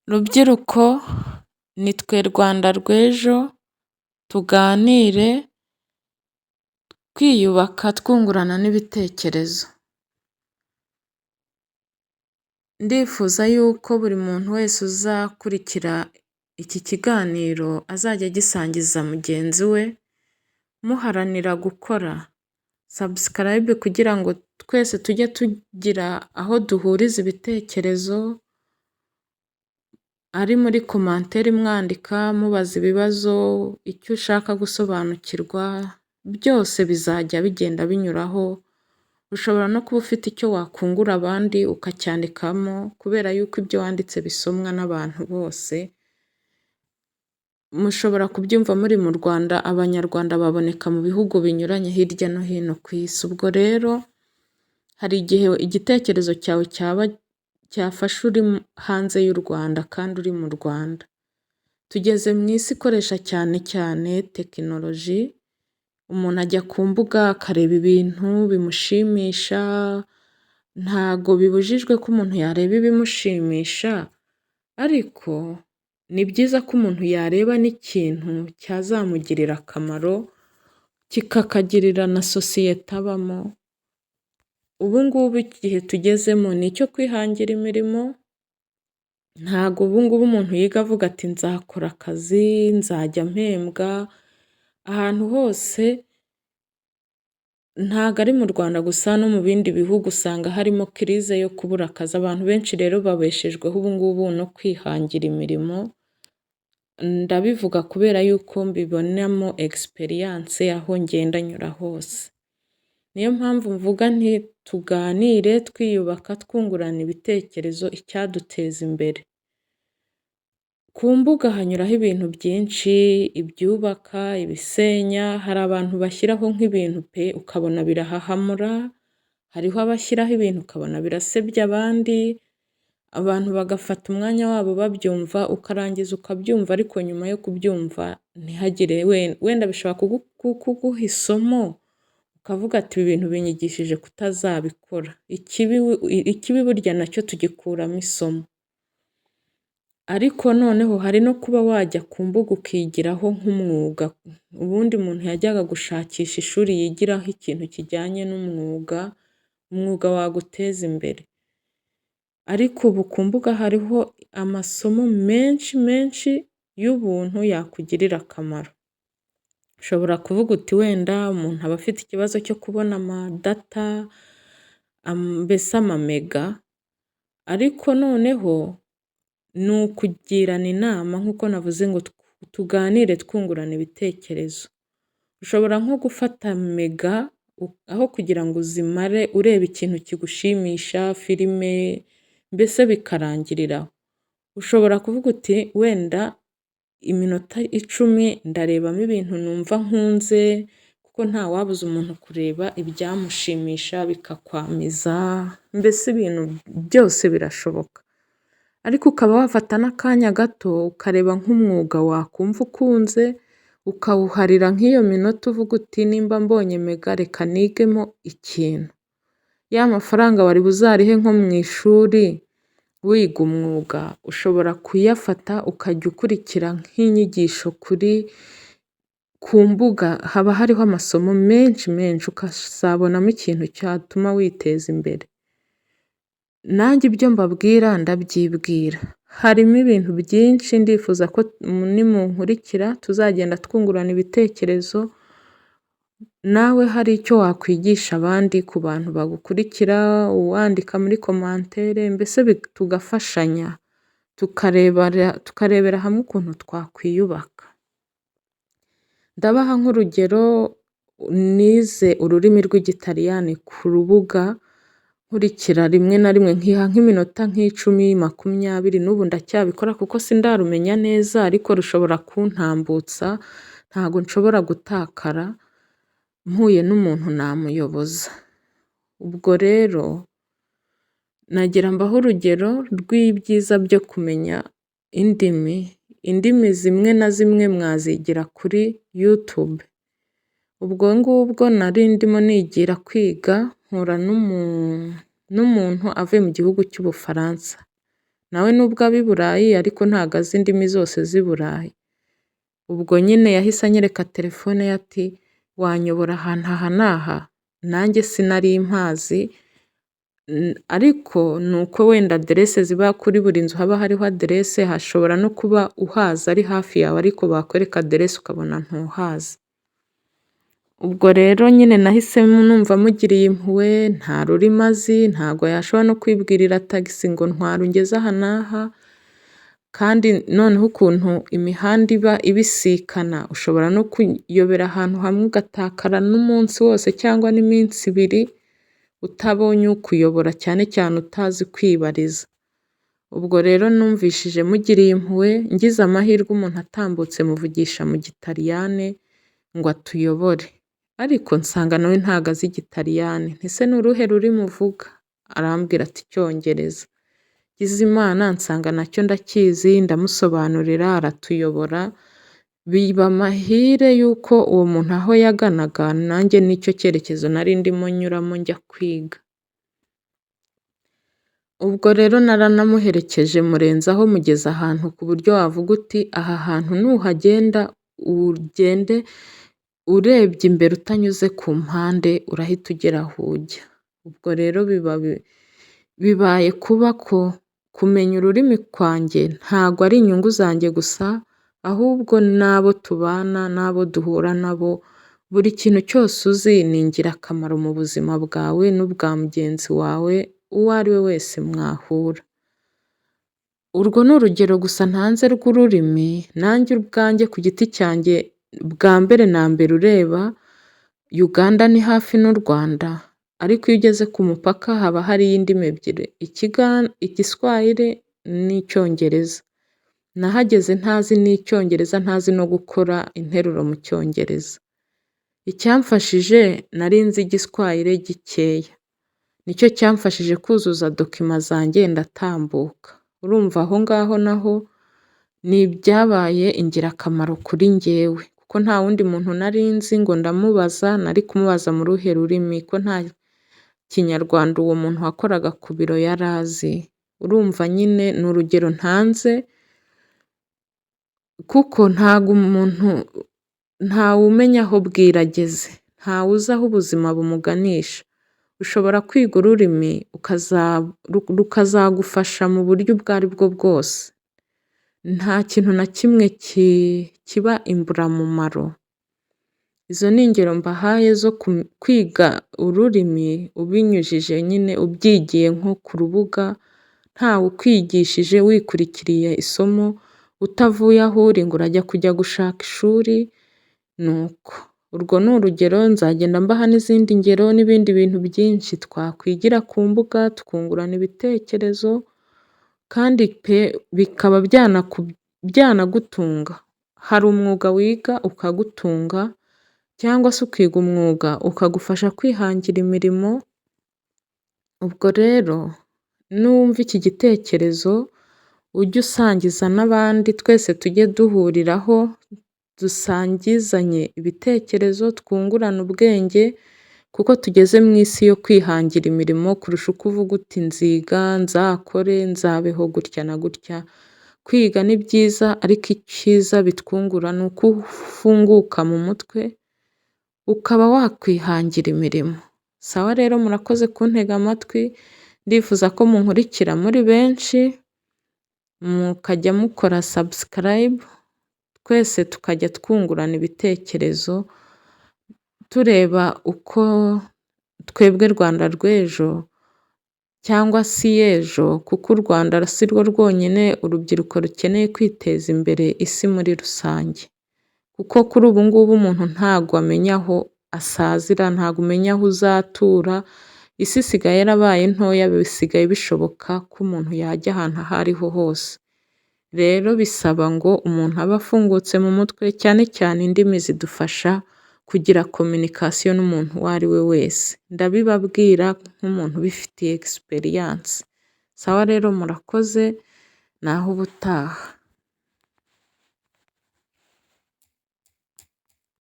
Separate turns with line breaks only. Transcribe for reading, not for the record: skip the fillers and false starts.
Rubyiruko ni twe Rwanda rw'ejo, tuganire twiyubaka twungurana n'ibitekerezo. Ndifuza yuko buri muntu wese uzakurikira iki kiganiro azajya agisangiza mugenzi we, muharanira gukora subscribe kugira ngo twese tujye tugira aho duhuriza ibitekerezo, ari muri komantere mwandika mubaza ibibazo, icyo ushaka gusobanukirwa, byose bizajya bigenda binyuraho. Ushobora no kuba ufite icyo wakungura abandi ukacyandikamo, kubera yuko ibyo wanditse bisomwa n'abantu bose. Mushobora kubyumva muri mu Rwanda, Abanyarwanda baboneka mu bihugu binyuranye hirya no hino ku isi. Ubwo rero hari igihe igitekerezo cyawe cyafasha uri hanze y'u Rwanda kandi uri mu Rwanda. Tugeze mu isi ikoresha cyane cyane tekinoloji, umuntu ajya ku mbuga akareba ibintu bimushimisha, ntago bibujijwe ko umuntu yareba ibimushimisha, ariko ni byiza ko umuntu yareba n'ikintu cyazamugirira akamaro, kikakagirira na sosiyete abamo. Ubu ngubu igihe tugezemo ni icyo kwihangira imirimo, ntago ubu ngubu umuntu yiga avuga ati nzakora akazi, nzajya mpembwa. Ahantu hose, ntago ari mu Rwanda gusa, no mu bindi bihugu usanga harimo crise yo kubura akazi. Abantu benshi rero babeshejweho ubu ngubu no kwihangira imirimo. Ndabivuga kubera yuko mbibonamo experience aho ngenda nyura hose. Niyo mpamvu mvuga nti tuganire twiyubaka twungurana ibitekerezo, icyaduteza imbere. Ku mbuga hanyuraho ibintu byinshi, ibyubaka, ibisenya. Hari abantu bashyiraho nk'ibintu pe ukabona birahahamura, hariho abashyiraho ibintu ukabona birasebya abandi, abantu bagafata umwanya wabo babyumva, ukarangiza ukabyumva, ariko nyuma yo kubyumva ntihagire wenda bishobora kuguha isomo, ukavuga ati ibi bintu binyigishije kutazabikora. Ikibi burya nacyo tugikuramo isomo. Ariko noneho hari no kuba wajya ku mbuga ukigiraho nk'umwuga. Ubundi umuntu yajyaga gushakisha ishuri yigiraho ikintu kijyanye n'umwuga, umwuga waguteza imbere. Ariko ubu ku mbuga hariho amasomo menshi y'ubuntu yakugirira akamaro. Ushobora kuvuga uti wenda umuntu aba afite ikibazo cyo kubona amadata, mbese amamega, ariko noneho ni ukugirana inama nk'uko navuze ngo tuganire twungurana ibitekerezo. Ushobora nko gufata mega aho kugira ngo uzimare ureba ikintu kigushimisha, filime, mbese bikarangiriraho. Ushobora kuvuga uti wenda iminota 10 ndarebamo ibintu numva nkunze, kuko nta wabuza umuntu kureba ibyamushimisha bikakwamiza, mbese ibintu byose birashoboka. Ariko ukaba wafata n'akanya gato ukareba nk'umwuga wakumva ukunze, ukawuharira nk'iyo minota, uvuga uti nimba mbonye mega reka nigemo ikintu. Ya mafaranga wari buzarihe nko mu ishuri wiga umwuga, ushobora kuyafata ukajya ukurikira nk'inyigisho ku mbuga. Haba hariho amasomo menshi ukazabonamo ikintu cyatuma witeza imbere. Nanjye ibyo mbabwira ndabyibwira. Harimo ibintu byinshi, ndifuza ko nimunkurikira tuzagenda twungurana ibitekerezo. Nawe hari icyo wakwigisha abandi ku bantu bagukurikira, uwandika muri komantere, mbese tugafashanya, tukarebera hamwe ukuntu twakwiyubaka. Ndabaha nk'urugero, nize ururimi rw'Igitaliyani ku rubuga nkurikira rimwe na rimwe, nkiha nk'iminota 10-20, n'ubu ndacyabikora kuko sindarumenya neza, ariko rushobora kuntambutsa, ntago nshobora gutakara mpuye n'umuntu namuyoboza. Ubwo rero nagira mbaho urugero rw'ibyiza byo kumenya indimi zimwe na zimwe mwazigira kuri YouTube. Ubwo ngubwo nari ndimo nigira kwiga, mpura n'umuntu avuye mu gihugu cy'Ubufaransa. nawe nubwo aba i Burayi ariko ntago azi indimi zose z'i Burayi. Ubwo nyine yahise anyereka telefone ye ati wanyobora ahantu aha n'aha, nanjye sinari mpazi ariko ni uko wenda aderese ziba kuri buri nzu haba hariho aderese, hashobora no kuba uhazi ari hafi yawe ariko bakwereka aderese ukabona ntuhazi. Ubwo rero nyine nahise numva mugiriye impuhwe, nta rurimi azi, ntago yashobora no kwibwirira tagisi ngo ntwara ungeze aha n'aha, kandi noneho ukuntu imihanda iba ibisikana ushobora no kuyobera ahantu hamwe ugatakara n'umunsi wose cyangwa n'iminsi ibiri utabonye ukuyobora, cyane cyane utazi kwibariza. Ubwo rero numvishije mugiriye impuhwe, ngize amahirwe umuntu atambutse muvugisha mu Gitaliyane ngo atuyobore, ariko nsanga nawe ntago azi Igitaliyane. Ese ni uruhe rurimi uvuga? Arambwira ati Icyongereza. Ngize Imana nsanga nacyo ndakizi, ndamusobanurira aratuyobora, biba amahire yuko uwo muntu aho yaganaga nanjye nicyo cyerekezo nari ndimo nyuramo njya kwiga. Ubwo rero naranamuherekeje murenzaho mugeze ahantu ku buryo wavuga uti aha hantu nuhagenda ugende urebye imbere utanyuze ku mpande urahita ugera aho ujya. Ubwo rero bibaye kuba ko kumenya ururimi kwanjye ntago ari inyungu zanjye gusa, ahubwo n'abo tubana n'abo duhura nabo, buri kintu cyose uzi ni ingirakamaro mu buzima bwawe n'ubwa mugenzi wawe uwo ari we wese mwahura. Urwo ni urugero gusa ntanze rw'ururimi, nanjye ubwanjye ku giti cyanjye bwa mbere na mbere ureba Uganda ni hafi n'u Rwanda, ariko iyo ugeze ku mupaka haba hariyo indimi ebyiri, Igiswahili n'Icyongereza. Nahageze ntazi n'Icyongereza, ntazi no gukora interuro mu Cyongereza. Icyamfashije nari nzi Igiswahili gikeya, nicyo cyamfashije kuzuza dokima zanjye ndatambuka. Urumva aho ngaho naho ni ibyabaye ingirakamaro kuri njyewe, kuko nta wundi muntu nari nzi ngo ndamubaza, nari kumubaza mu ruhe rurimi ko nta Kinyarwanda uwo muntu wakoraga ku biro yari azi. Urumva nyine ni urugero ntanze, kuko ntago umuntu ntawumenya aho bwira ageze, ntawuzi aho ubuzima bumuganisha. Ushobora kwiga ururimi rukazagufasha mu buryo ubwo ari bwo bwose. Nta kintu na kimwe kiba imburamumaro. Izo ni ingero mbahaye zo kwiga ururimi ubinyujije nyine ubyigiye nko ku rubuga, ntawe ukwigishije wikurikiriye isomo, utavuye aho uri ngo urajya kujya gushaka ishuri, nuko. Urwo ni urugero, nzagenda mbaha n'izindi ngero n'ibindi bintu byinshi twakwigira ku mbuga tukungurana ibitekerezo, kandi bikaba byanagutunga. Hari umwuga wiga ukagutunga, cyangwa se ukiga umwuga ukagufasha kwihangira imirimo. Ubwo rero numva iki gitekerezo ujye usangiza n'abandi, twese tujye duhuriraho dusangizanye ibitekerezo, twungurane ubwenge, kuko tugeze mu isi yo kwihangira imirimo kurusha uko uvuga uti nziga, nzakore, nzabeho gutya na gutya. Kwiga ni byiza ariko icyiza bitwungura ni uko ufunguka mu mutwe ukaba wakwihangira imirimo. Sawa rero murakoze kuntega amatwi, ndifuza ko munkurikira muri benshi, mukajya mukora subscribe, twese tukajya twungurana ibitekerezo, tureba uko twebwe Rwanda rw'ejo cyangwa si y'ejo, kuko u Rwanda si rwo rwonyine urubyiruko rukeneye kwiteza imbere, isi muri rusange. Kuko kuri ubu ngubu umuntu ntago amenya aho asazira, ntago umenya aho uzatura, isi isigaye yarabaye ntoya, bisigaye bishoboka ko umuntu yajya ahantu aho ariho hose. Rero bisaba ngo umuntu abe afungutse mu mutwe, cyane cyane indimi zidufasha kugira communication n'umuntu uwo ari we wese. Ndabibabwira nk'umuntu ubifitiye experience. Sawa rero murakoze, naho ubutaha.